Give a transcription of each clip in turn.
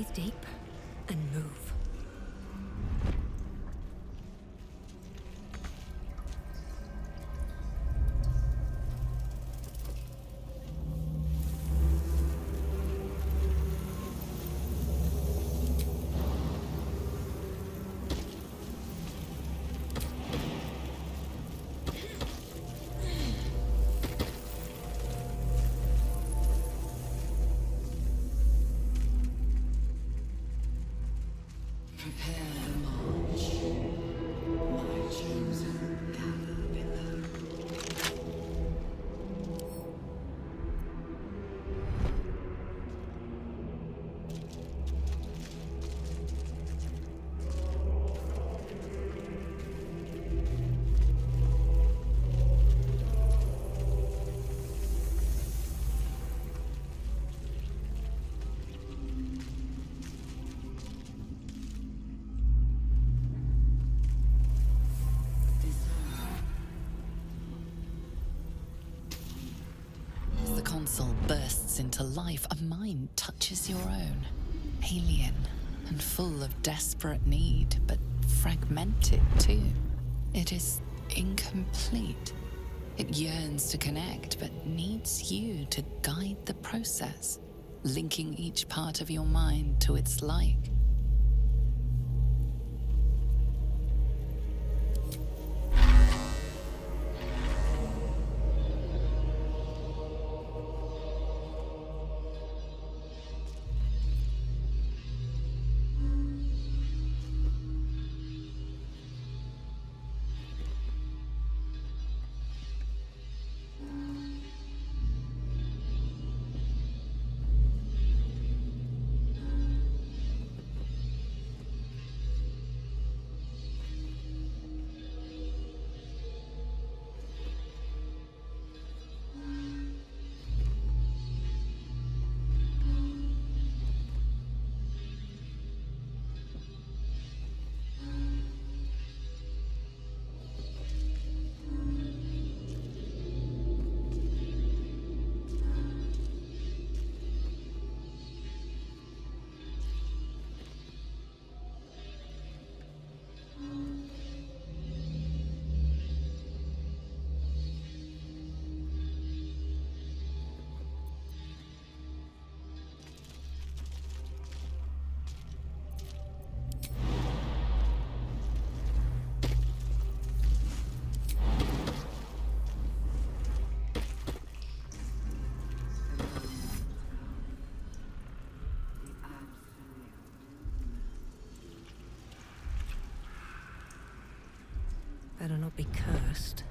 Breathe deep and move. Prepare the march. My chosen gather below. As the console bursts into life, a mind touches your own. Alien and full of desperate need, but fragmented too. It is incomplete. It yearns to connect, but needs you to guide the process, linking each part of your mind to its like. Better not be cursed.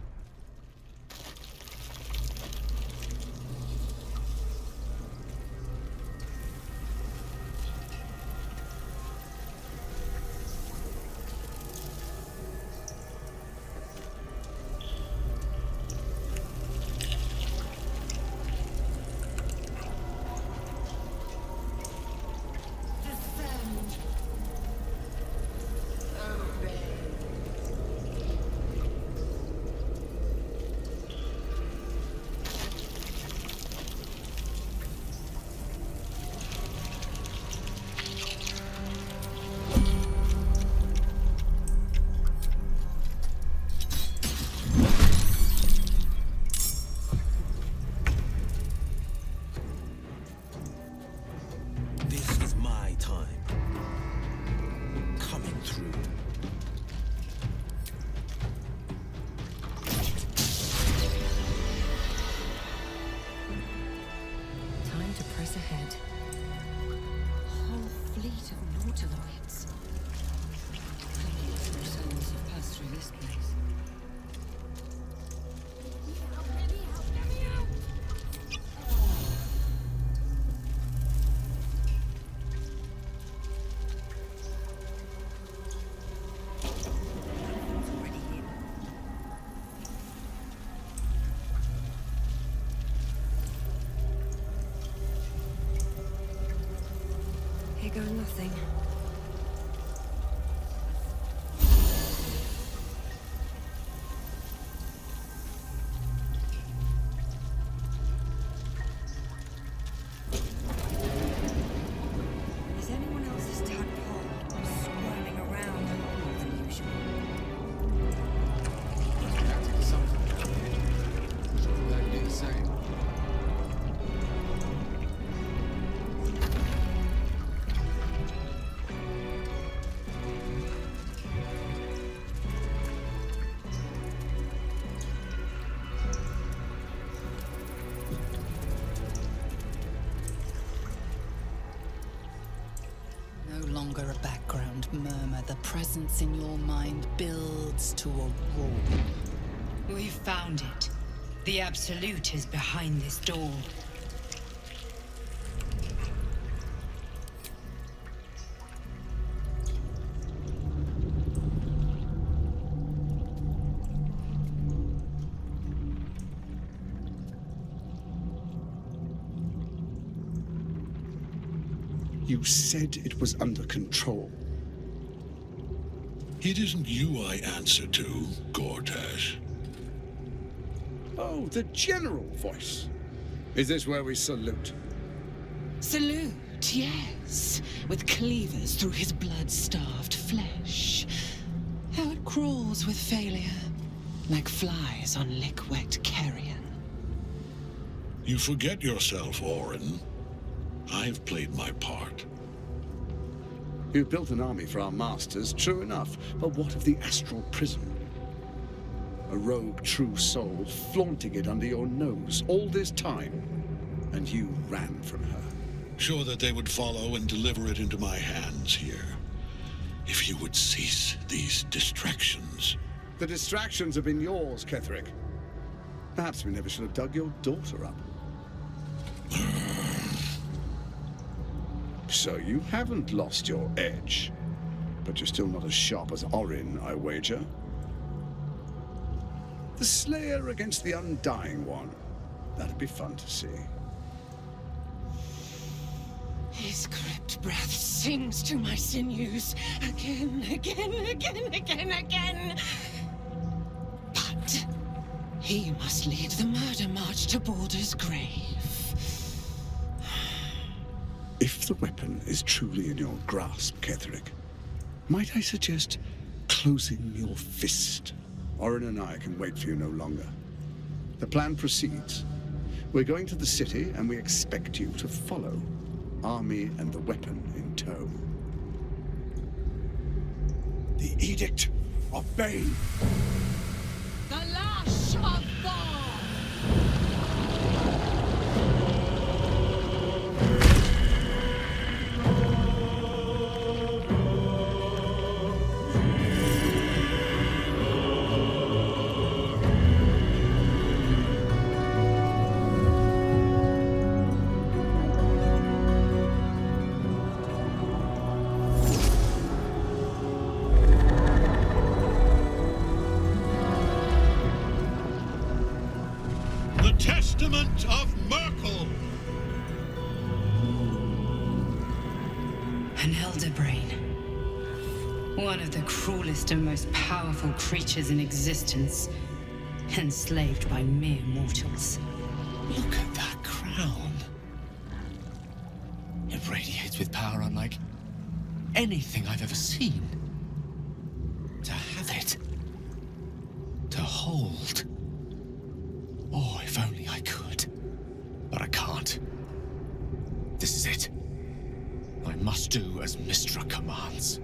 Ahead. Whole fleet of nautiloids. Some souls have passed through this place. Here goes nothing. Is anyone the presence in your mind builds to a roar. We've found it. The Absolute is behind this door. You said it was under control. It isn't you I answer to, Gortash. Oh, the general voice. Is this where we salute? Salute, yes, with cleavers through his blood-starved flesh. How it crawls with failure, like flies on lick-wet carrion. You forget yourself, Orin. I've played my part. You built an army for our masters, true enough. But what of the astral prison? A rogue true soul flaunting it under your nose all this time, and you ran from her. Sure that they would follow and deliver it into my hands here. If you would cease these distractions. The distractions have been yours, Ketherick. Perhaps we never should have dug your daughter up. So you haven't lost your edge, but you're still not as sharp as Orin, I wager. The Slayer against the Undying One. That'd be fun to see. His crypt breath sings to my sinews again, again. But he must lead the murder march to Baldur's grave. If the weapon is truly in your grasp, Ketherick, might I suggest closing your fist? Orin and I can wait for you no longer. The plan proceeds. We're going to the city, and we expect you to follow. Army and the weapon in tow. The Edict of Bane. The lash of Thor! Testament of Merkel! An elder brain. One of the cruelest and most powerful creatures in existence. Enslaved by mere mortals. Look at that crown. It radiates with power unlike anything I've ever seen. To have it. To hold. Oh, if only I could. But I can't. This is it. I must do as Mystra commands.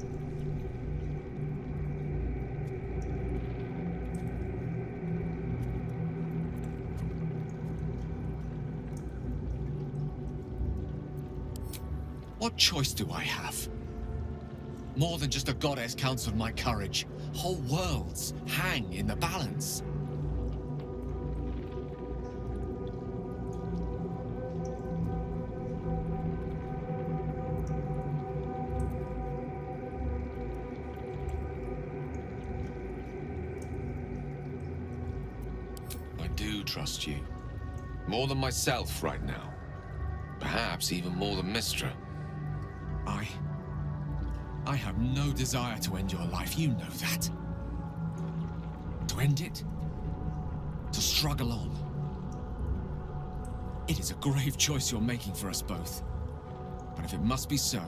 What choice do I have? More than just a goddess counts on my courage. Whole worlds hang in the balance. I do trust you. More than myself right now. Perhaps even more than Mystra. I have no desire to end your life, you know that. To end it? To struggle on. It is a grave choice you're making for us both. But if it must be so...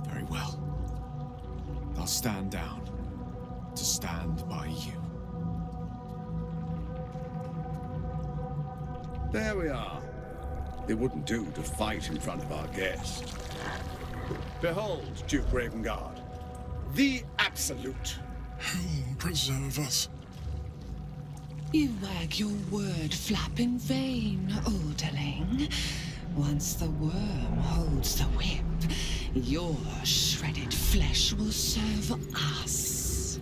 very well. I'll stand down to stand by you. There we are. It wouldn't do to fight in front of our guest. Behold, Duke Ravengard, the Absolute. Who preserve us? You wag your word flap in vain, Orderling. Once the worm holds the whip, your shredded flesh will serve us.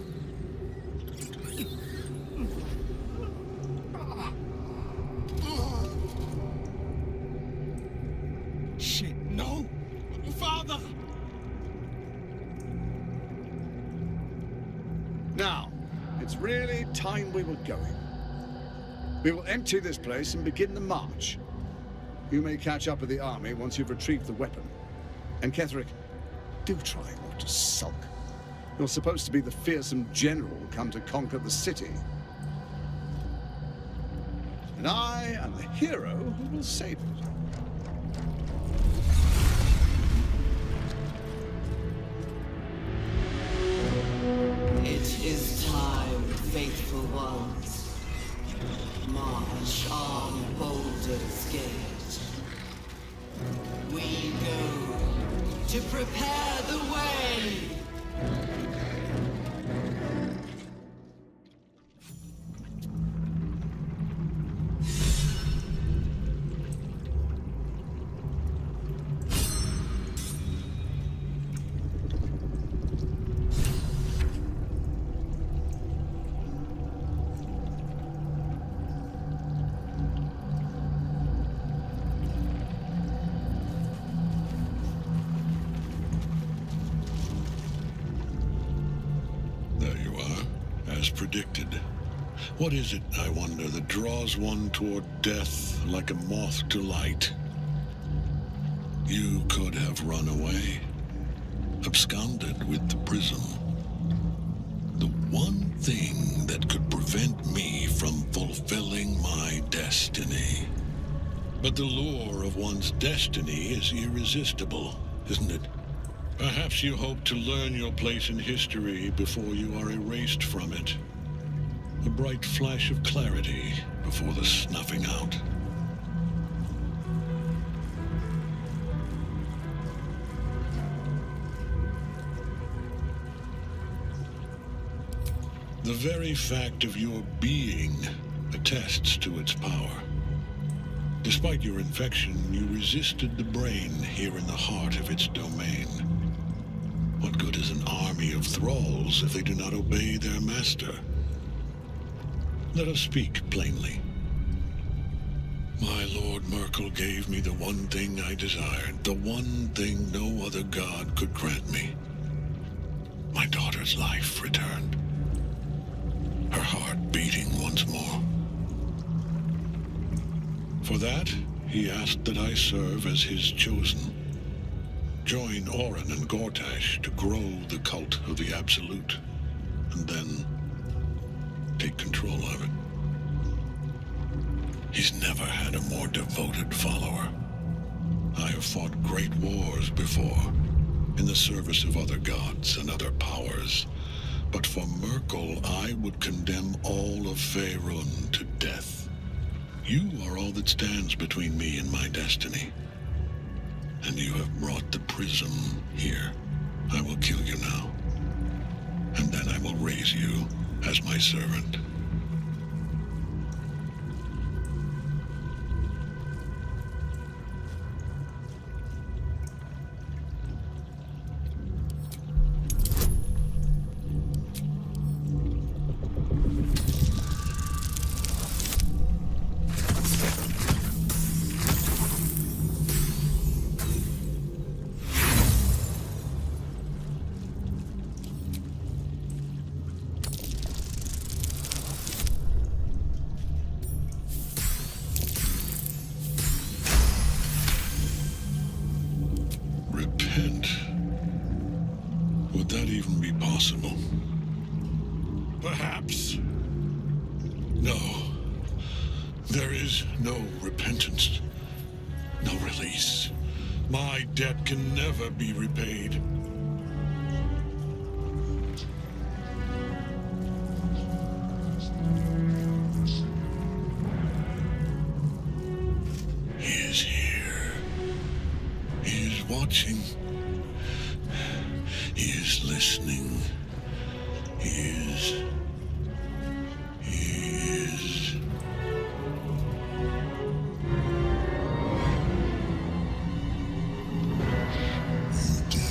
Shit, no! Father! Now, it's really time we were going. We will empty this place and begin the march. You may catch up with the army once you've retrieved the weapon. And Ketherick, do try not to sulk. You're supposed to be the fearsome general come to conquer the city. And I am the hero who will save it. It is time, faithful ones. March on Baldur's Gate. We go to prepare the way. Predicted. What is it, I wonder, that draws one toward death like a moth to light? You could have run away, absconded with the prism. The one thing that could prevent me from fulfilling my destiny. But the lure of one's destiny is irresistible, isn't it? Perhaps you hope to learn your place in history before you are erased from it. A bright flash of clarity before the snuffing out. The very fact of your being attests to its power. Despite your infection, you resisted the brain here in the heart of its domain. What good is an army of thralls if they do not obey their master? Let us speak plainly. My Lord Merkel gave me the one thing I desired, the one thing no other god could grant me. My daughter's life returned. Her heart beating once more. For that, he asked that I serve as his chosen. Join Orin and Gortash to grow the cult of the Absolute, and then take control of it. He's never had a more devoted follower. I have fought great wars before, in the service of other gods and other powers, but for Merkel I would condemn all of Faerun to death. You are all that stands between me and my destiny. And you have brought the prism here. I will kill you now. And then I will raise you as my servant. Would that even be possible? Perhaps. No. There is no repentance. No release. My debt can never be repaid. He is here. He is watching. He is listening. He is. You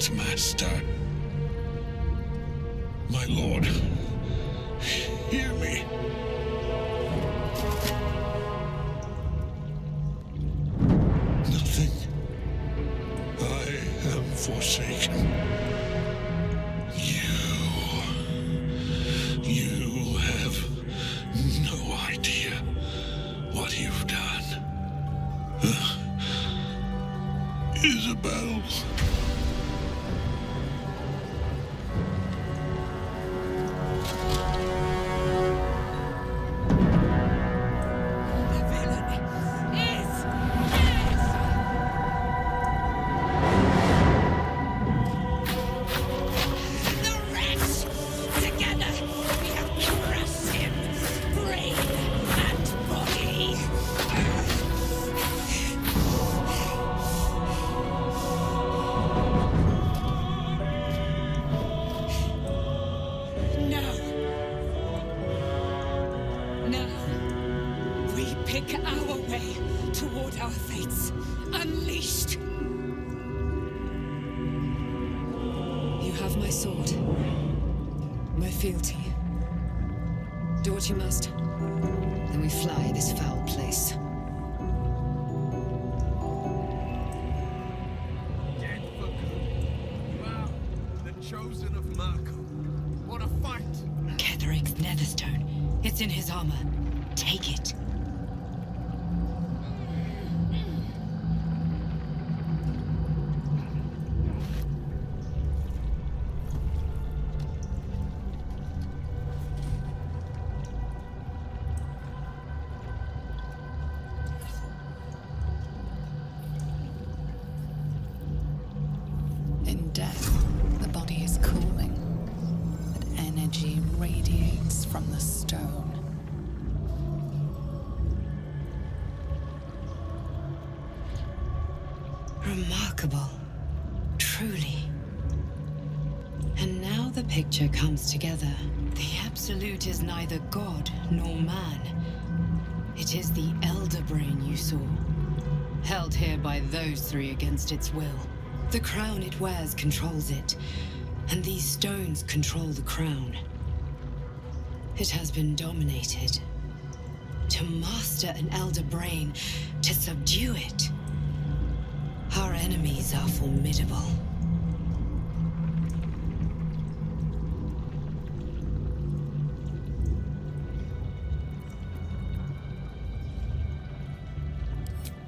its master. My lord, hear me. Nothing. I am forsaken. You have no idea what you've done. Isabel. Do what you must. Then we fly this foul place. Dead for good. Wow, the chosen of Merkel. What a fight! Ketheric's netherstone. It's in his armor. Take it. In death, the body is cooling, but energy radiates from the stone. Remarkable. Truly. And now the picture comes together. The Absolute is neither God nor man. It is the Elder Brain you saw, held here by those three against its will. The crown it wears controls it, and these stones control the crown. It has been dominated. To master an Elder Brain, to subdue it. Our enemies are formidable.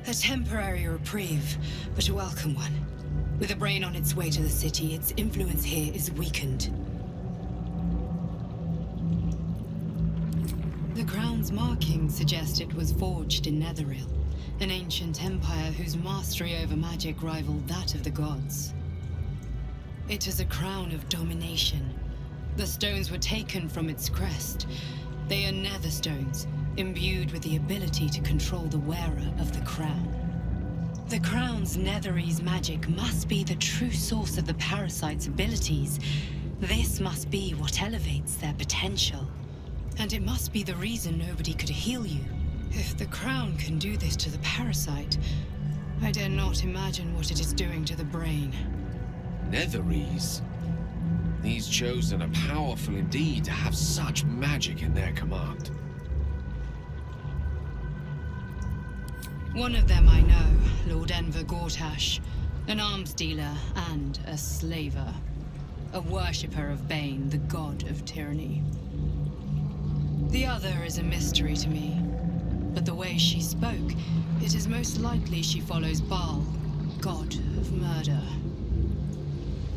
A temporary reprieve, but a welcome one. With a brain on its way to the city, its influence here is weakened. The crown's markings suggest it was forged in Netheril, an ancient empire whose mastery over magic rivaled that of the gods. It is a crown of domination. The stones were taken from its crest. They are nether stones, imbued with the ability to control the wearer of the crown. The crown's Netherese magic must be the true source of the parasite's abilities. This must be what elevates their potential. And it must be the reason nobody could heal you. If the crown can do this to the parasite, I dare not imagine what it is doing to the brain. Netherese. These chosen are powerful indeed to have such magic in their command. One of them I know, Lord Enver Gortash, an arms dealer and a slaver. A worshipper of Bane, the god of tyranny. The other is a mystery to me, but the way she spoke, it is most likely she follows Baal, god of murder.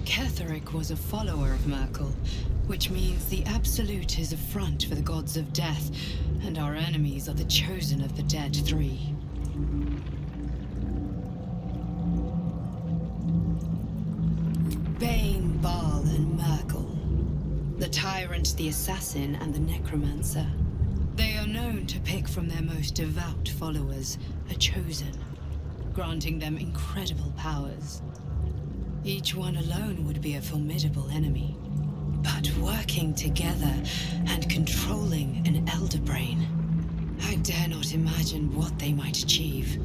Ketheric was a follower of Merkel, which means the Absolute is a front for the gods of death, and our enemies are the chosen of the Dead Three. Bane, Baal, and Merkel. The tyrant, the assassin, and the necromancer. They are known to pick from their most devout followers a chosen, granting them incredible powers. Each one alone would be a formidable enemy. But working together and controlling an Elder Brain, I dare not imagine what they might achieve.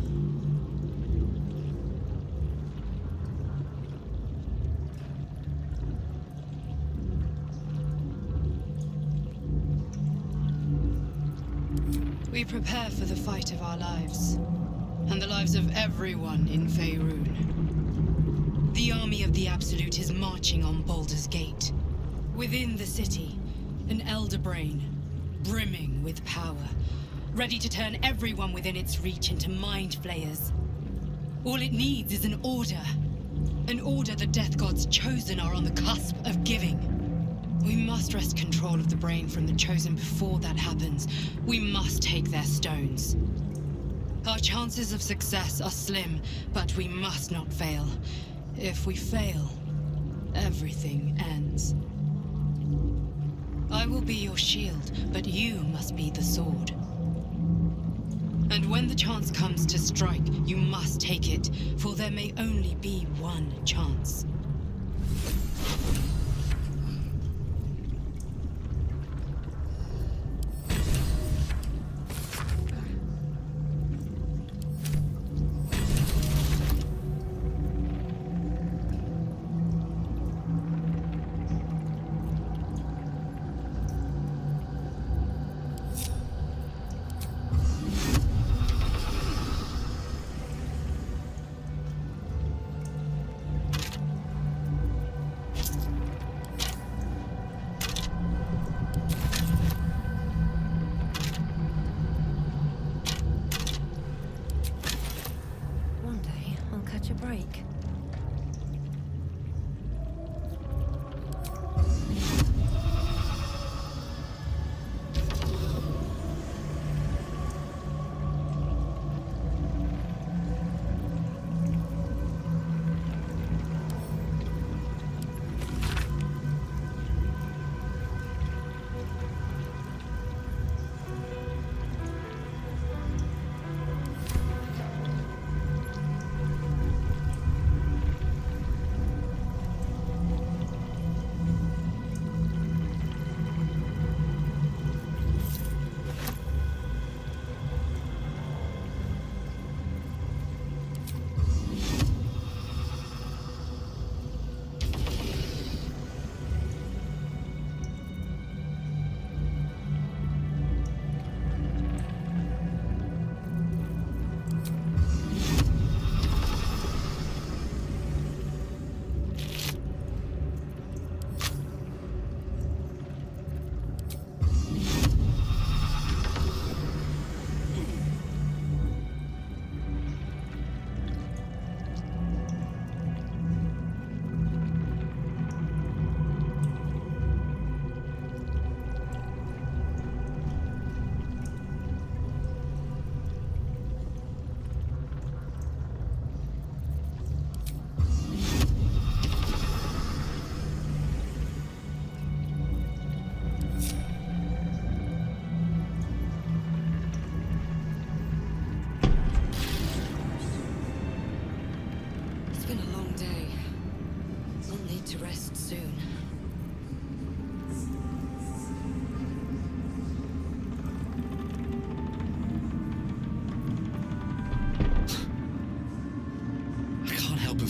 We prepare for the fight of our lives, and the lives of everyone in Faerun. The army of the Absolute is marching on Baldur's Gate. Within the city, an elder brain, brimming with power, ready to turn everyone within its reach into mind flayers. All it needs is an order the Death God's chosen are on the cusp of giving. We must wrest control of the brain from the chosen before that happens. We must take their stones. Our chances of success are slim, but we must not fail. If we fail, everything ends. I will be your shield, but you must be the sword. And when the chance comes to strike, you must take it, for there may only be one chance. Break.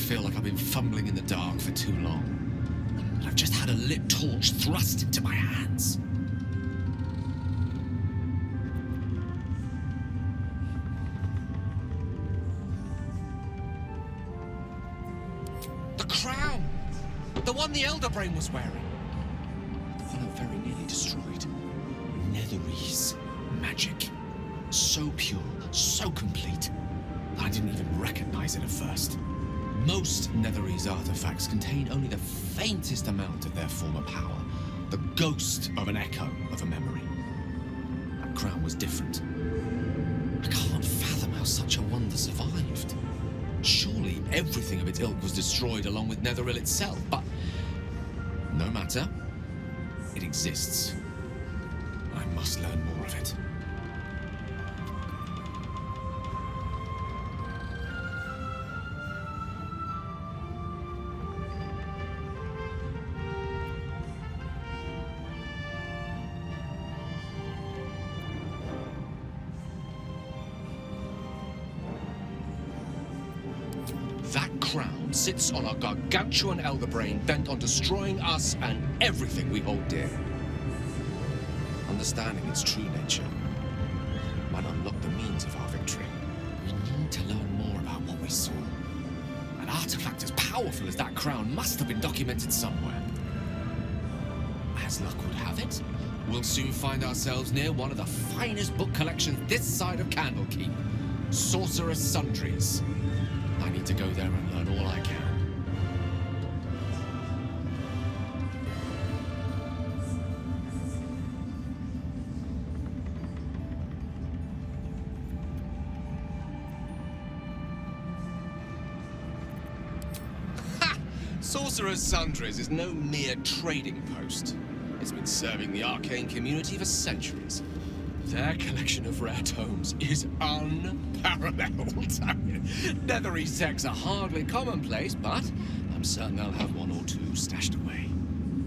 Feel like I've been fumbling in the dark for too long. And I've just had a lit torch thrust into my hands. The crown! The one the Elder Brain was wearing. The one I very nearly destroyed. Netherese magic. So pure, so complete, that I didn't even recognize it at first. Most Netherese artifacts contain only the faintest amount of their former power, the ghost of an echo of a memory. That crown was different. I can't fathom how such a wonder survived. Surely everything of its ilk was destroyed along with Netheril itself, but no matter. It exists. I must learn more of it. That crown sits on a gargantuan elder brain bent on destroying us and everything we hold dear. Understanding its true nature might unlock the means of our victory. We need to learn more about what we saw. An artifact as powerful as that crown must have been documented somewhere. As luck would have it, we'll soon find ourselves near one of the finest book collections this side of Candlekeep, Sorcerer's Sundries. I need to go there and learn all I can. Sorcerer's Sundries is no mere trading post. It's been serving the arcane community for centuries. Their collection of rare tomes is unparalleled. Leathery sects are hardly commonplace, but I'm certain they'll have one or two stashed away.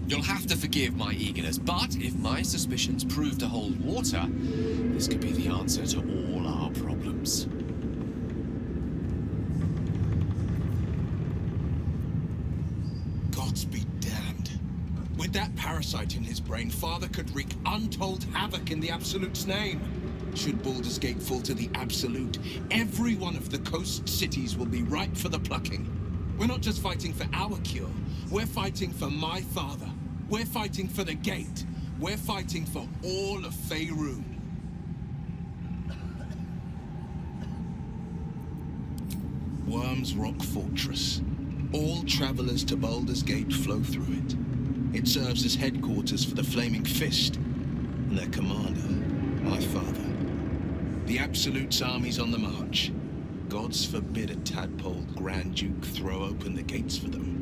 You'll have to forgive my eagerness, but if my suspicions prove to hold water, this could be the answer to all our problems. Gods be damned. With that parasite in his brain, Father could wreak untold havoc in the Absolute's name. Should Baldur's Gate fall to the Absolute, every one of the coast cities will be ripe for the plucking. We're not just fighting for our cure, we're fighting for my father. We're fighting for the Gate. We're fighting for all of Faerun. Worm's Rock Fortress. All travelers to Baldur's Gate flow through it. It serves as headquarters for the Flaming Fist and their commander, my father. The Absolute's army's on the march. Gods forbid a tadpole Grand Duke throw open the gates for them.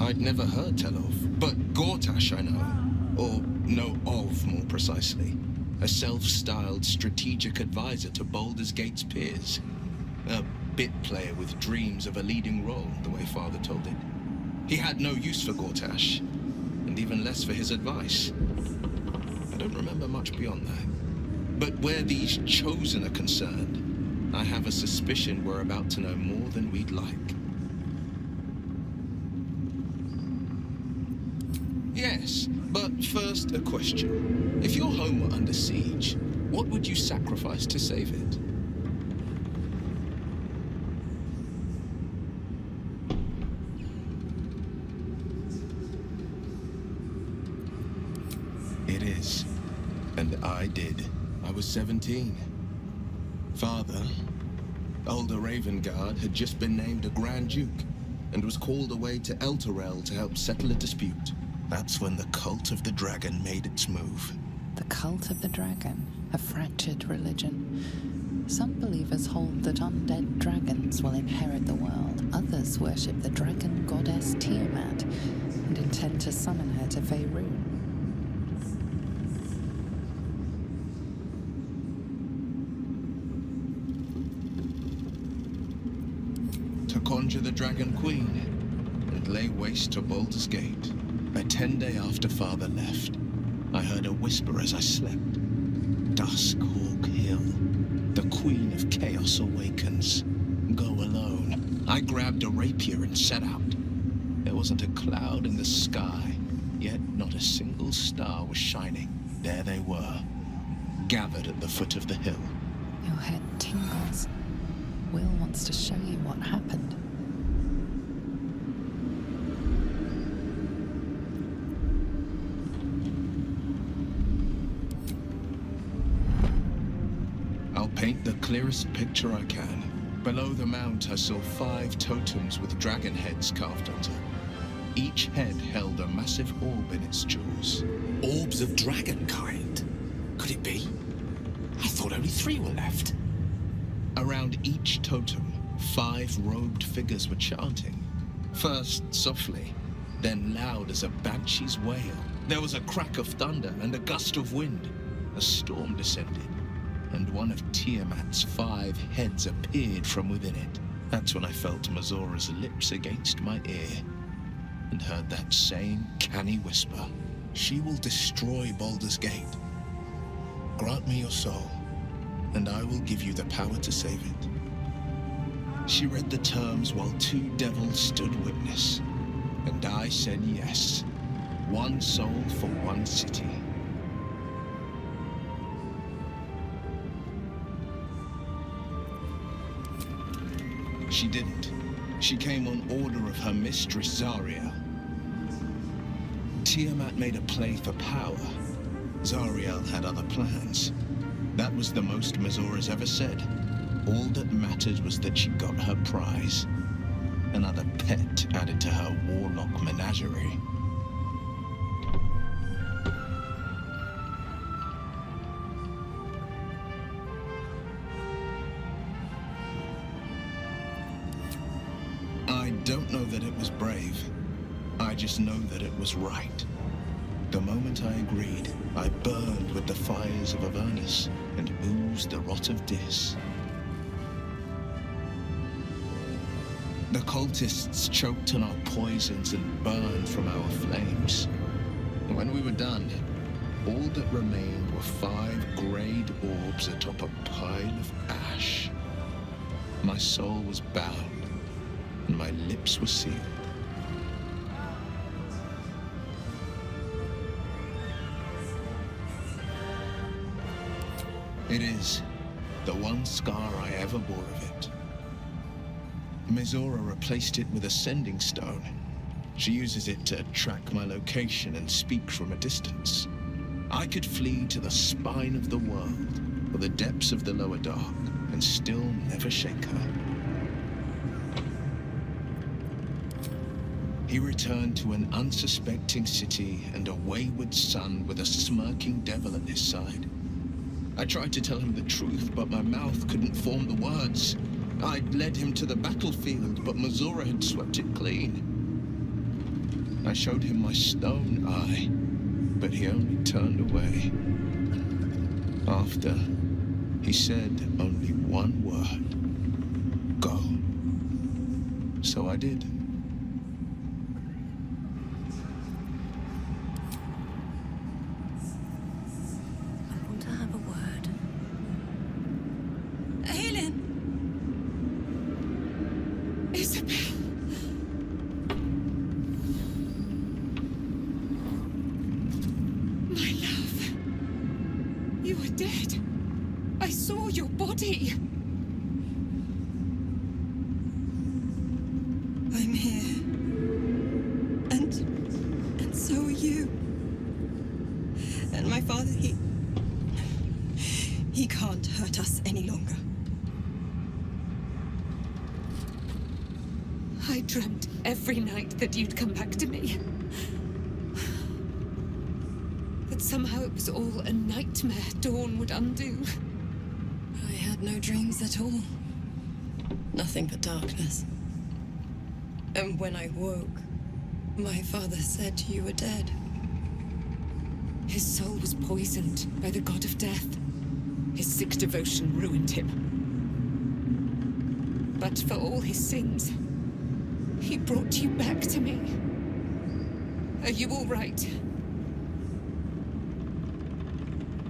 I'd never heard tell of, but Gortash I know, or know of more precisely. A self-styled strategic advisor to Baldur's Gate's peers. A bit player with dreams of a leading role, the way Father told it. He had no use for Gortash, and even less for his advice. I don't remember much beyond that. But where these Chosen are concerned, I have a suspicion we're about to know more than we'd like. Yes, but first a question. If your home were under siege, what would you sacrifice to save it? It is. And I did. I was 17. Father, older Ravengard, had just been named a Grand Duke and was called away to Elturel to help settle a dispute. That's when the Cult of the Dragon made its move. The Cult of the Dragon, a fractured religion. Some believers hold that undead dragons will inherit the world. Others worship the dragon goddess Tiamat and intend to summon her to Faerun. To conjure the Dragon Queen and lay waste to Baldur's Gate. A 10-day after Father left, I heard a whisper as I slept. Duskhawk Hill. The Queen of Chaos awakens. Go alone. I grabbed a rapier and set out. There wasn't a cloud in the sky, yet not a single star was shining. There they were, gathered at the foot of the hill. Your head tingles. Will wants to show you what happened. Paint the clearest picture I can. Below the mount, I saw 5 totems with dragon heads carved onto them. Each head held a massive orb in its jaws. Orbs of dragon kind? Could it be? I thought only 3 were left. Around each totem, 5 robed figures were chanting. First softly, then loud as a banshee's wail. There was a crack of thunder and a gust of wind. A storm descended, and one of Tiamat's 5 heads appeared from within it. That's when I felt Mazora's lips against my ear, and heard that same canny whisper. She will destroy Baldur's Gate. Grant me your soul, and I will give you the power to save it. She read the terms while two devils stood witness, and I said yes. One soul for one city. She didn't. She came on order of her mistress, Zariel. Tiamat made a play for power. Zariel had other plans. That was the most Mazora's ever said. All that mattered was that she got her prize. Another pet added to her warlock menagerie. I don't know that it was brave. I just know that it was right. The moment I agreed, I burned with the fires of Avernus and oozed the rot of Dis. The cultists choked on our poisons and burned from our flames. When we were done, all that remained were 5 grayed orbs atop a pile of ash. My soul was bound, and my lips were sealed. It is the one scar I ever bore of it. Mizora replaced it with a sending stone. She uses it to track my location and speak from a distance. I could flee to the spine of the world, or the depths of the lower dark, and still never shake her. He returned to an unsuspecting city and a wayward son with a smirking devil at his side. I tried to tell him the truth, but my mouth couldn't form the words. I'd led him to the battlefield, but Mizora had swept it clean. I showed him my stone eye, but he only turned away. After, he said only one word. Go. So I did. Every night that you'd come back to me. That somehow it was all a nightmare Dawn would undo. I had no dreams at all. Nothing but darkness. And when I woke, my father said you were dead. His soul was poisoned by the god of death. His sick devotion ruined him. But for all his sins, he brought you back to me. Are you all right?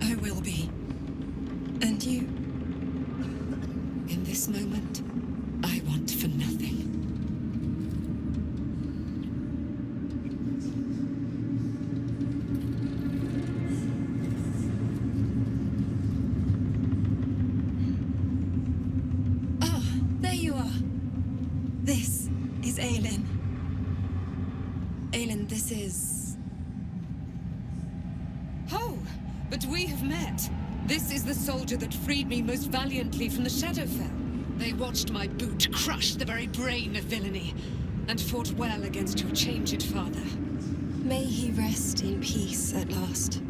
I will be. And you? In this moment, I want for nothing. Ah, there you are. This is Aelin. Aelin, this is... Oh, but we have met. This is the soldier that freed me most valiantly from the Shadowfell. They watched my boot crush the very brain of villainy, and fought well against your changed father. May he rest in peace at last,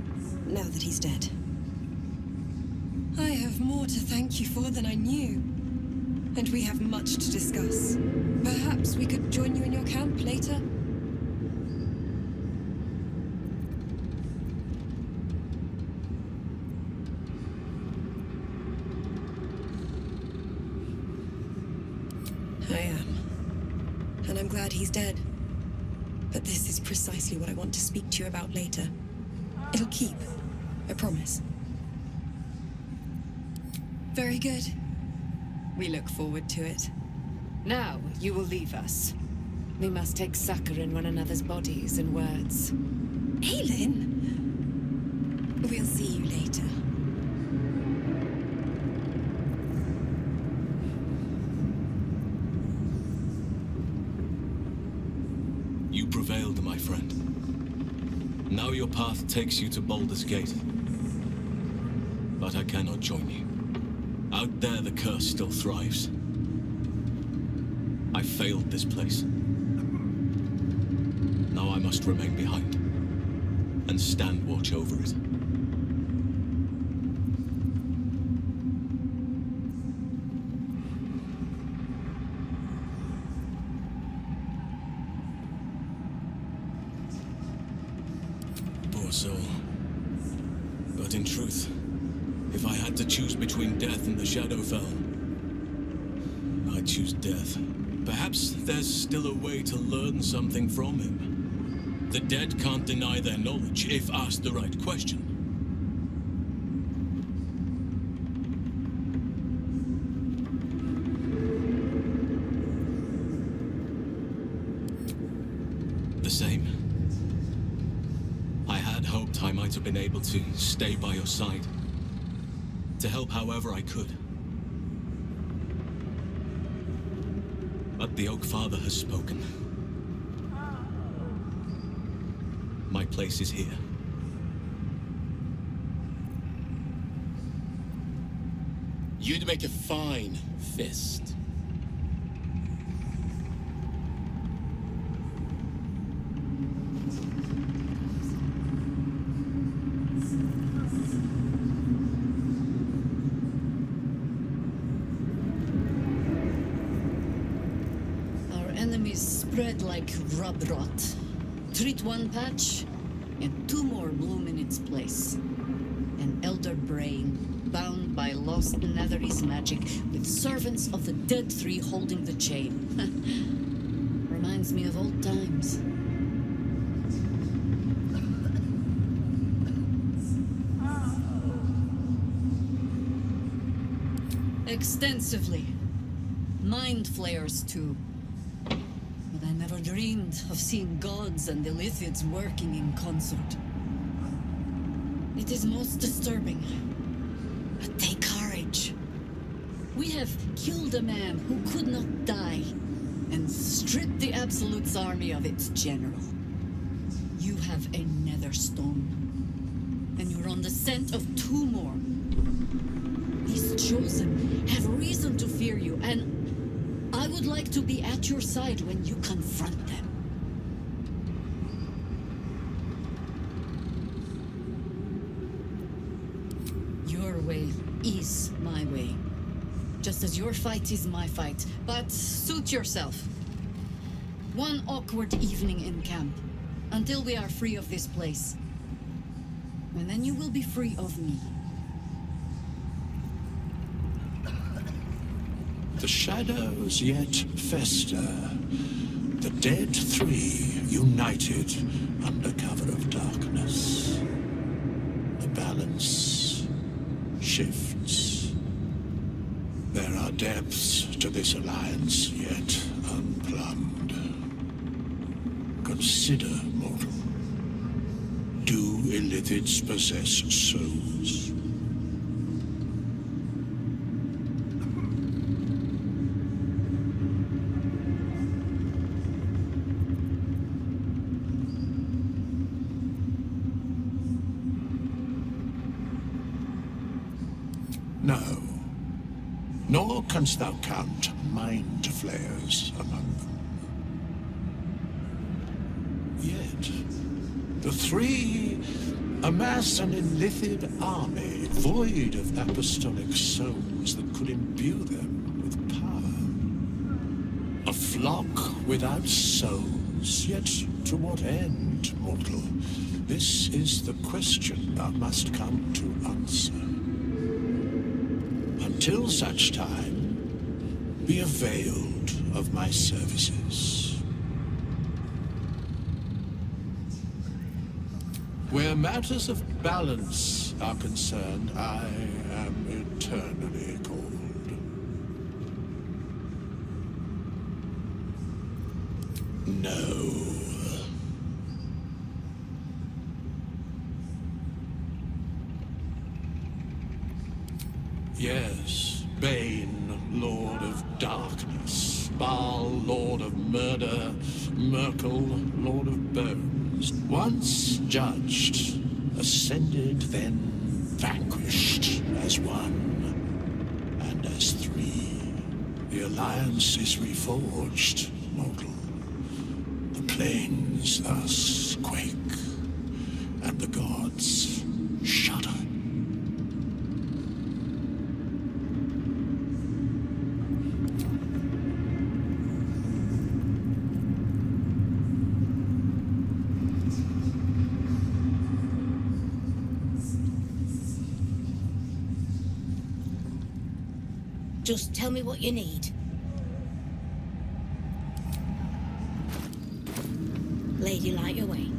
now that he's dead. I have more to thank you for than I knew. And we have much to discuss. Perhaps we could join you in your camp later? I am. And I'm glad he's dead. But this is precisely what I want to speak to you about later. It'll keep. I promise. Very good. We look forward to it. Now, you will leave us. We must take succor in one another's bodies and words. Aelin! We'll see you later. You prevailed, my friend. Now your path takes you to Baldur's Gate. But I cannot join you. Out there, the curse still thrives. I failed this place. Now I must remain behind and stand watch over it. Poor soul. But in truth, if I had to choose between death and the Shadowfell, I'd choose death. Perhaps there's still a way to learn something from him. The dead can't deny their knowledge if asked the right question. The same. I had hoped I might have been able to stay by your side, to help however I could. But the Oak Father has spoken. My place is here. You'd make a fine fist. Spread like rub rot. Treat one patch, and two more bloom in its place. An elder brain, bound by lost Netherese magic, with servants of the Dead Three holding the chain. Reminds me of old times. Extensively. Mind flayers, too. But I never dreamed of seeing gods and Illithids working in concert. It is most disturbing. But take courage. We have killed a man who could not die, and stripped the Absolute's army of its general. You have a Netherstone, and you're on the scent of two more. These Chosen have reason to fear you, and I would like to be at your side when you confront them. Your way is my way. Just as your fight is my fight. But suit yourself. One awkward evening in camp, until we are free of this place. And then you will be free of me. The shadows yet fester. The Dead Three united under cover of darkness. The balance shifts. There are depths to this alliance yet unplumbed. Consider, mortal. Do Illithids possess souls? No. Nor canst thou count mind flayers among them. Yet, the three amass an Illithid army void of apostolic souls that could imbue them with power. A flock without souls, yet to what end, mortal? This is the question thou must come to answer. Until such time, be availed of my services. Where matters of balance are concerned, I am eternally cold. No. Yes, Bane, Lord of Darkness, Baal, Lord of Murder, Merkel, Lord of Bones. Once judged, ascended, then vanquished as one and as three. The alliance is reforged, mortal. The plains thus quake, and the gods shudder. Just tell me what you need. Lady, light your way.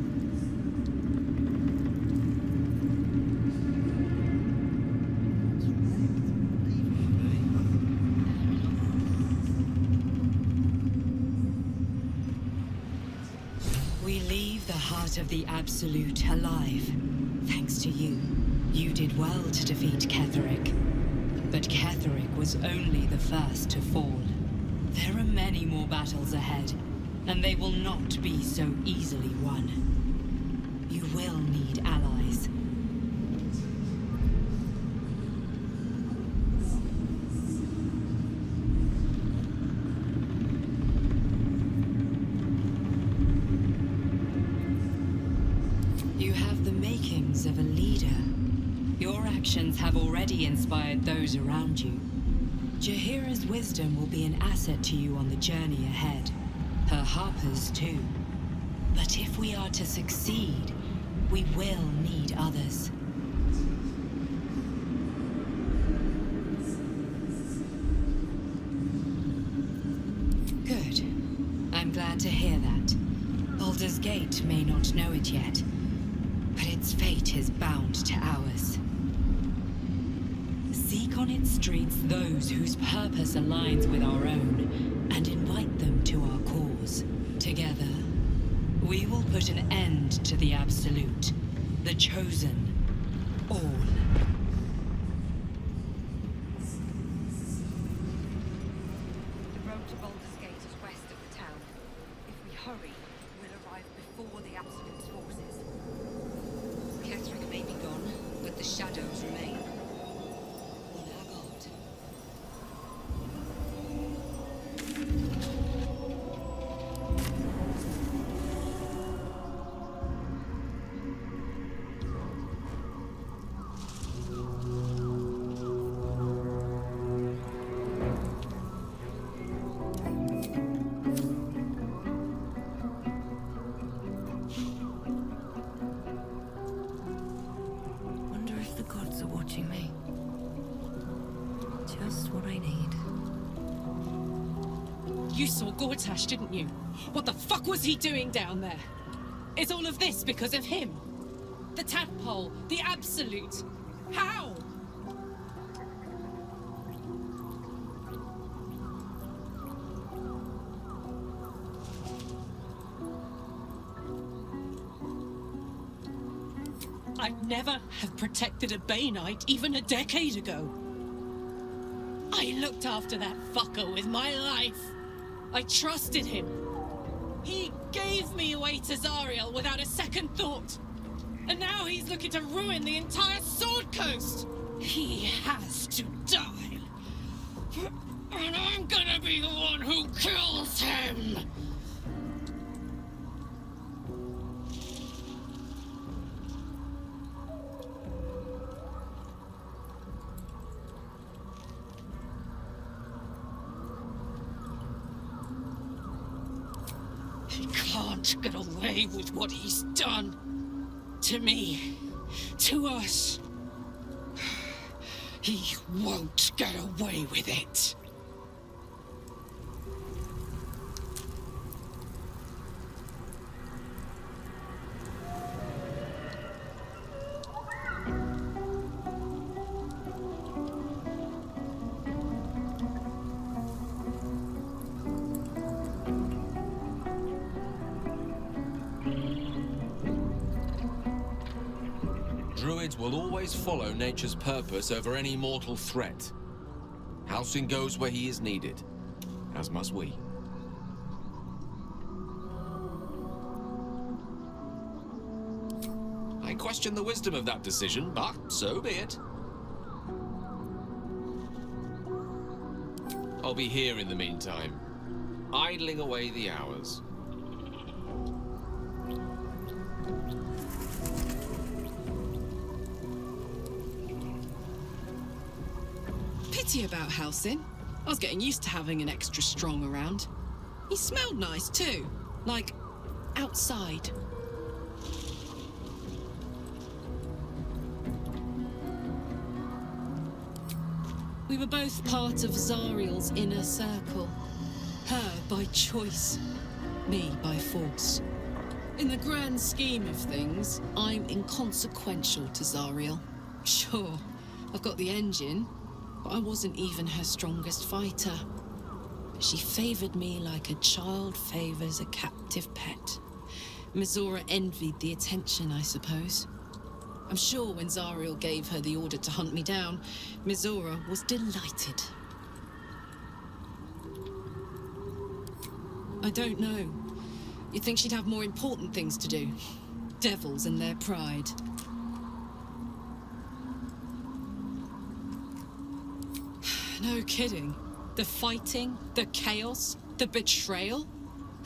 We leave the heart of the Absolute alive. Thanks to you. You did well to defeat Ketheric. But Ketheric was only the first to fall. There are many more battles ahead, and they will not be so easily won. You will need allies. You have the makings of a leader. Your actions have already inspired those around you. Jaheira's wisdom will be an asset to you on the journey ahead. Her harpers too. But if we are to succeed, we will need others. Good. I'm glad to hear that. Baldur's Gate may not know it yet, but its fate is bound to ours. Seek on its streets those whose purpose aligns with our own, and invite them to our cause. Together, we will put an end to the Absolute, the Chosen, all. The road to Baldur's Gate is west of the town. If we hurry, we'll arrive before the Absolute's forces. Ketheric may be gone, but the shadows remain. Me. Just what I need. You saw Gortash, didn't you? What the fuck was he doing down there? Is all of this because of him? The tadpole, the Absolute. How? I'd never have protected a Baneite even a decade ago. I looked after that fucker with my life. I trusted him. He gave me away to Zariel without a second thought. And now he's looking to ruin the entire Sword Coast. He has to die. And I'm gonna be the one who kills him. He can't get away with what he's done. To me. To us. He won't get away with it. Druids will always follow nature's purpose over any mortal threat. Halsin goes where he is needed, as must we. I question the wisdom of that decision, but so be it. I'll be here in the meantime, idling away the hours. Pity about Halsin. I was getting used to having an extra strong around. He smelled nice too, like outside. We were both part of Zariel's inner circle. Her by choice, me by force. In the grand scheme of things, I'm inconsequential to Zariel. Sure, I've got the engine, but I wasn't even her strongest fighter. She favored me like a child favors a captive pet. Mizora envied the attention, I suppose. I'm sure when Zariel gave her the order to hunt me down, Mizora was delighted. I don't know. You'd think she'd have more important things to do. Devils and their pride. No kidding. The fighting, the chaos, the betrayal.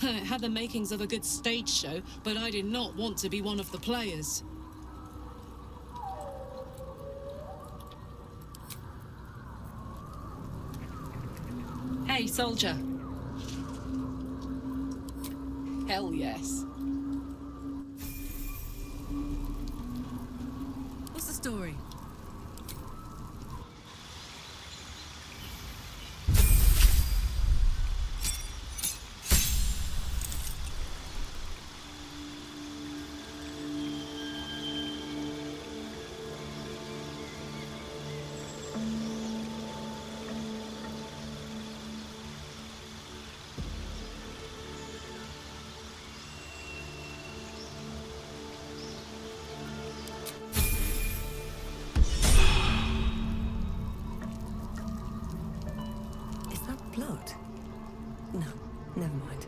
It had the makings of a good stage show, but I did not want to be one of the players. Hey, soldier. Hell yes. What's the story? Blood? No, never mind.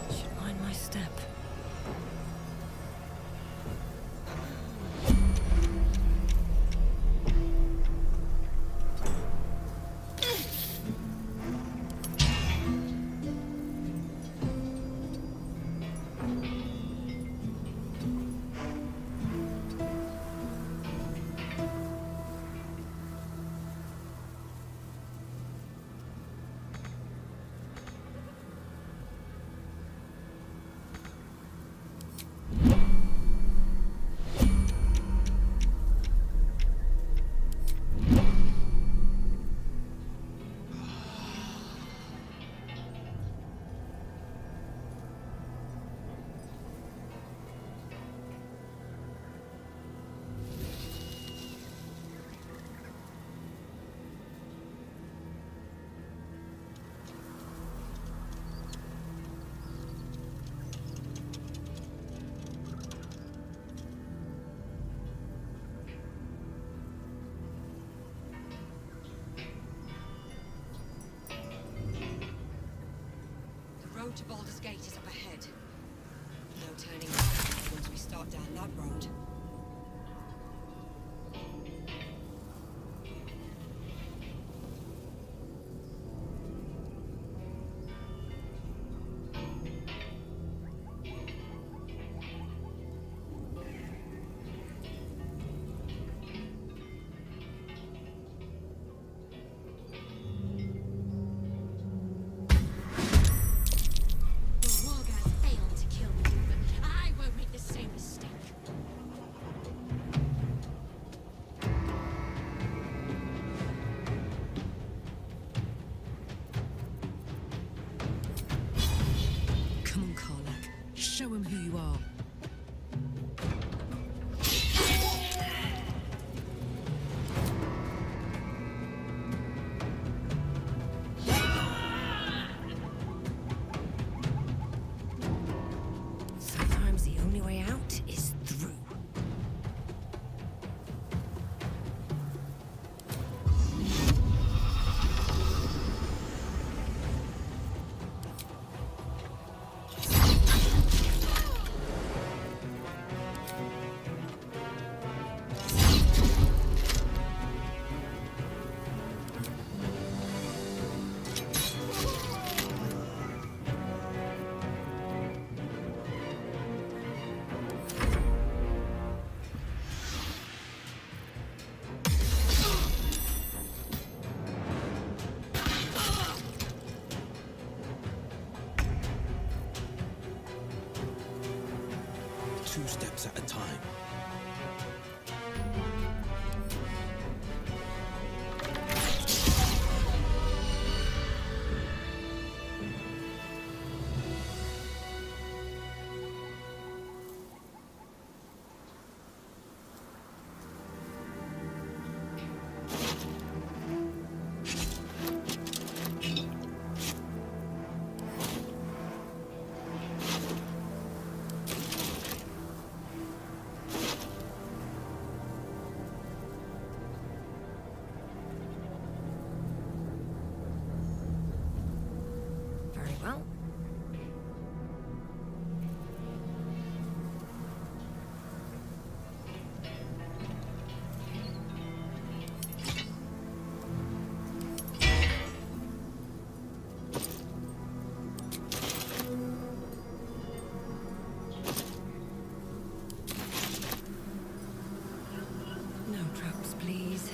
Should mind my step. The road to Baldur's Gate is up ahead. No turning back once we start down that road. 2 steps at a time. Very well. No traps, please.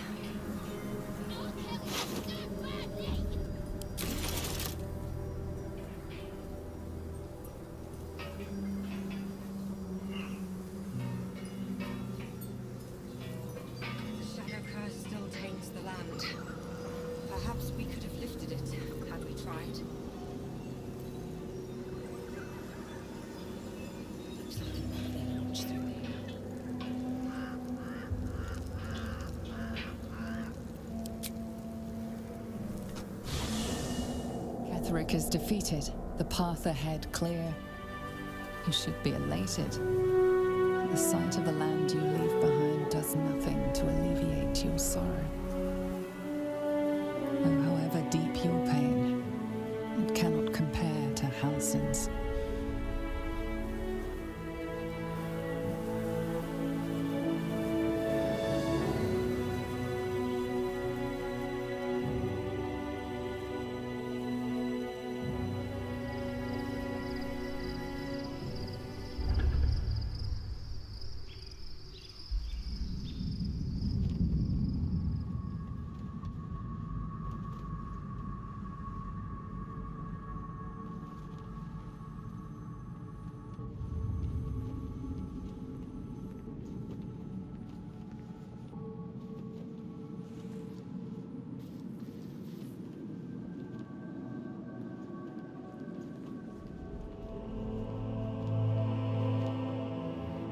The shadow curse still taints the land. Perhaps we could have lifted it, had we tried. Looks like it might be launched through here. Ketheric is defeated, the path ahead clear. You should be elated. The sight of the land you leave behind does nothing to alleviate your sorrow. Though however deep your pain, it cannot compare to Halsin's.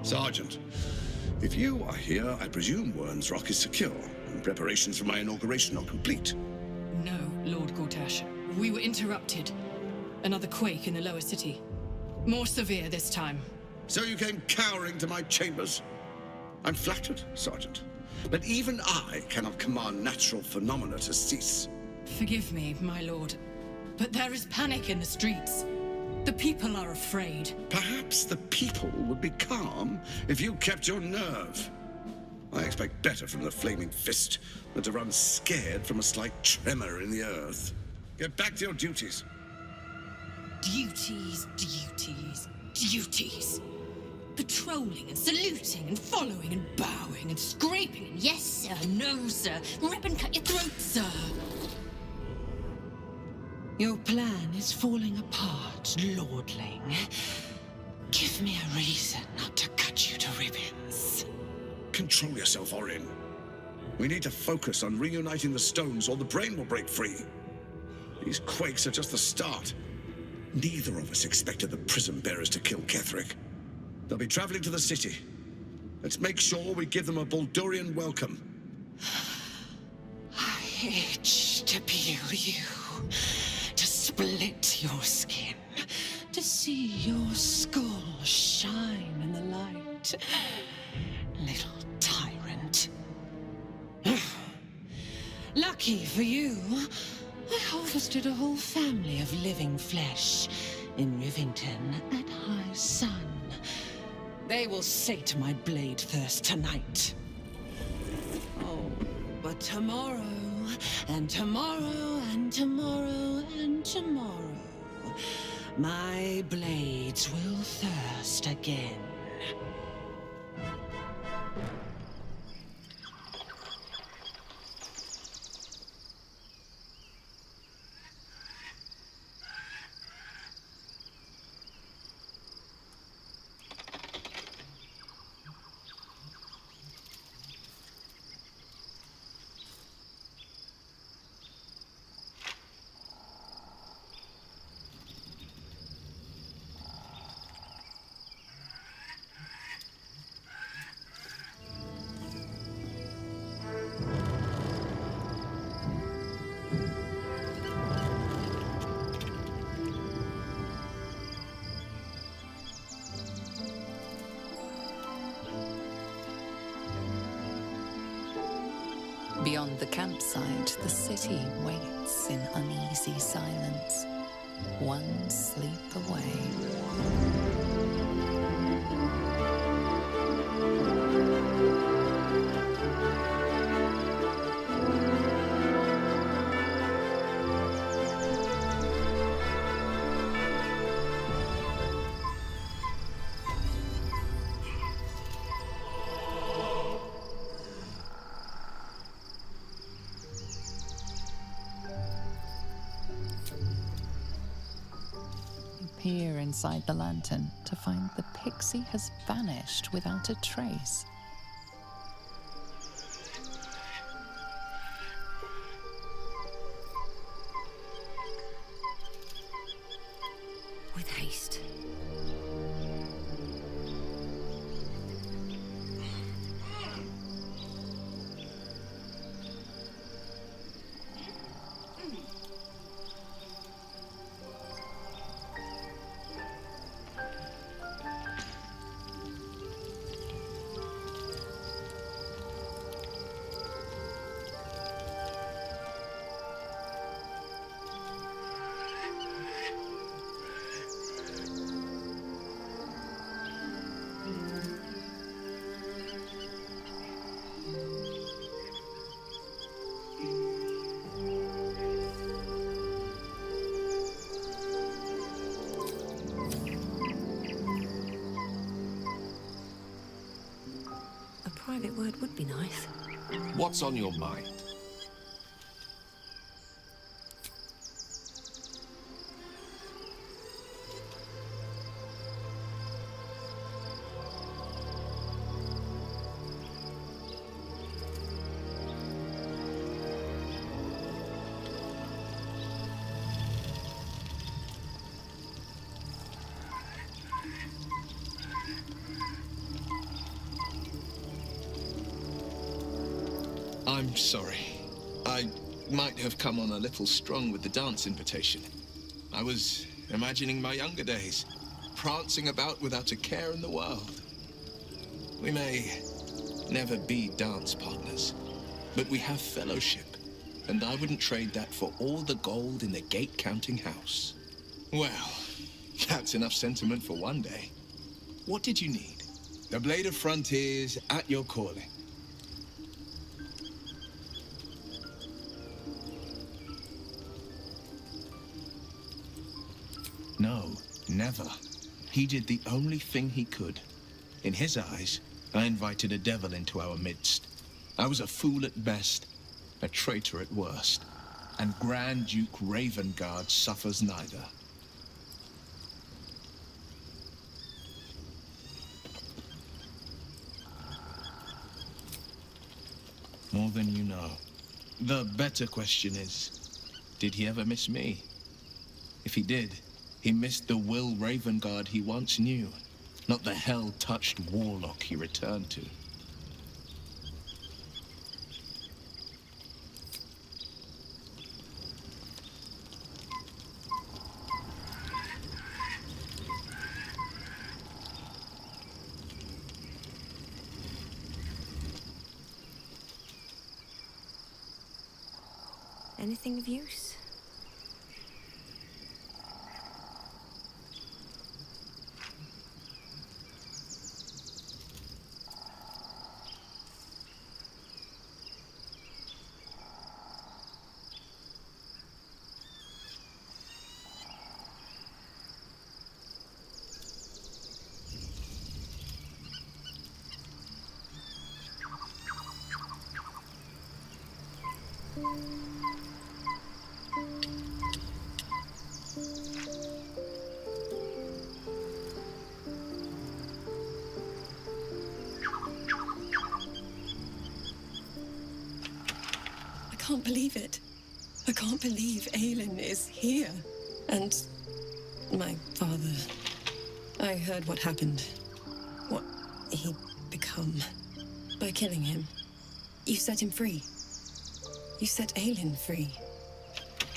Sergeant, if you are here, I presume Wern's Rock is secure, and preparations for my inauguration are complete. No, Lord Gortash. We were interrupted. Another quake in the lower city. More severe this time. So you came cowering to my chambers? I'm flattered, Sergeant, but even I cannot command natural phenomena to cease. Forgive me, my lord, but there is panic in the streets. The people are afraid. Perhaps the people would be calm if you kept your nerve. I expect better from the flaming fist than to run scared from a slight tremor in the earth. Get back to your duties. Duties, duties, duties. Patrolling and saluting and following and bowing and scraping and yes sir, no sir, rip and cut your throat, sir. Your plan is falling apart, lordling. Give me a reason not to cut you to ribbons. Control yourself, Orin. We need to focus on reuniting the stones or the brain will break free. These quakes are just the start. Neither of us expected the prism bearers to kill Ketheric. They'll be traveling to the city. Let's make sure we give them a Baldurian welcome. I itch to peel you, to split your skin, to see your skull shine in the light. Little tyrant. Lucky for you, I harvested a whole family of living flesh in Rivington at high sun. They will sate my blade thirst tonight. Oh, but tomorrow, and tomorrow, and tomorrow, and tomorrow, my blades will thirst again. Beyond the campsite, the city waits in uneasy silence, one sleep away. Peer inside the lantern to find the pixie has vanished without a trace. With haste. A private word would be nice. What's on your mind? I'm sorry. I might have come on a little strong with the dance invitation. I was imagining my younger days, prancing about without a care in the world. We may never be dance partners, but we have fellowship, and I wouldn't trade that for all the gold in the gate-counting house. Well, that's enough sentiment for one day. What did you need? The Blade of Frontiers at your calling. No, never. He did the only thing he could. In his eyes, I invited a devil into our midst. I was a fool at best, a traitor at worst, and Grand Duke Ravengard suffers neither. More than you know. The better question is, did he ever miss me? If he did, he missed the Will Ravengard he once knew, not the hell-touched warlock he returned to. Anything of use? I can't believe it. I can't believe Aelin is here. And my father. I heard what happened. What he'd become. By killing him. You set him free. You set Aelin free.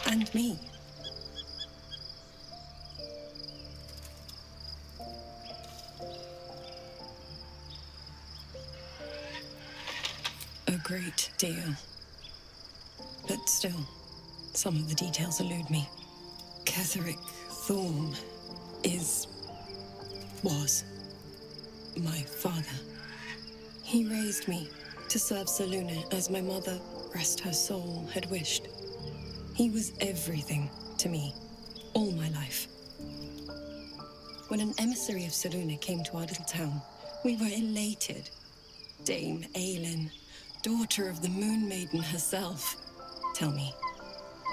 And me. A great deal. Still, some of the details elude me. Ketheric Thorm was my father. He raised me to serve Selûne as my mother, rest her soul, had wished. He was everything to me, all my life. When an emissary of Selûne came to our little town, we were elated. Dame Aelin, daughter of the Moon Maiden herself. Tell me,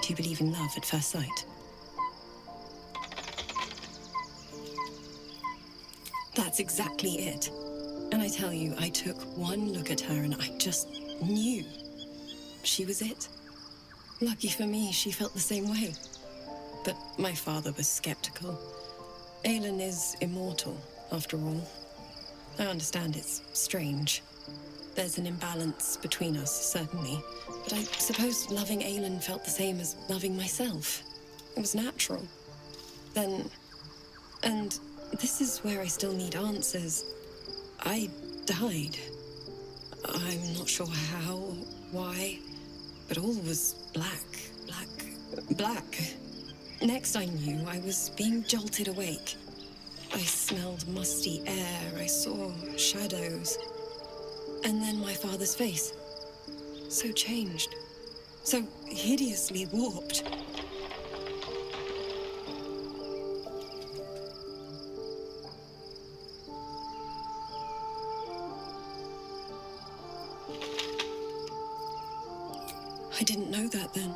do you believe in love at first sight? That's exactly it. And I tell you, I took one look at her and I just knew she was it. Lucky for me, she felt the same way. But my father was skeptical. Aelin is immortal, after all. I understand it's strange. There's an imbalance between us, certainly. But I suppose loving Aelin felt the same as loving myself. It was natural. Then... and this is where I still need answers. I died. I'm not sure how, why, but all was black. Next I knew, I was being jolted awake. I smelled musty air, I saw shadows. And then my father's face. So changed. So hideously warped. I didn't know that then,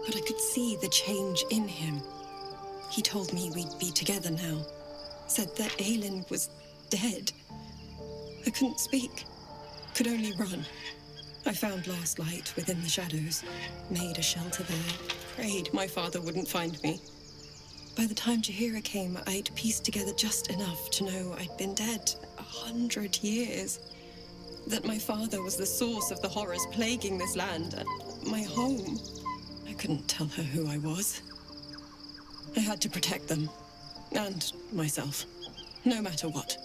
but I could see the change in him. He told me we'd be together now, said that Aelin was dead. I couldn't speak, could only run. I found last light within the shadows, made a shelter there, prayed my father wouldn't find me. By the time Jaheira came, I'd pieced together just enough to know I'd been dead 100 years. That my father was the source of the horrors plaguing this land and my home. I couldn't tell her who I was. I had to protect them, and myself, no matter what.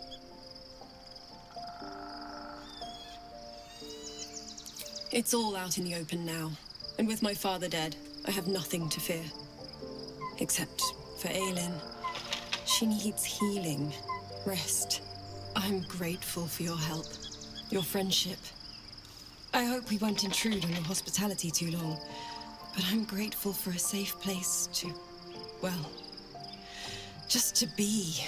It's all out in the open now, and with my father dead, I have nothing to fear. Except for Aelin. She needs healing, rest. I'm grateful for your help. Your friendship. I hope we won't intrude on your hospitality too long, but I'm grateful for a safe place to, well, just to be.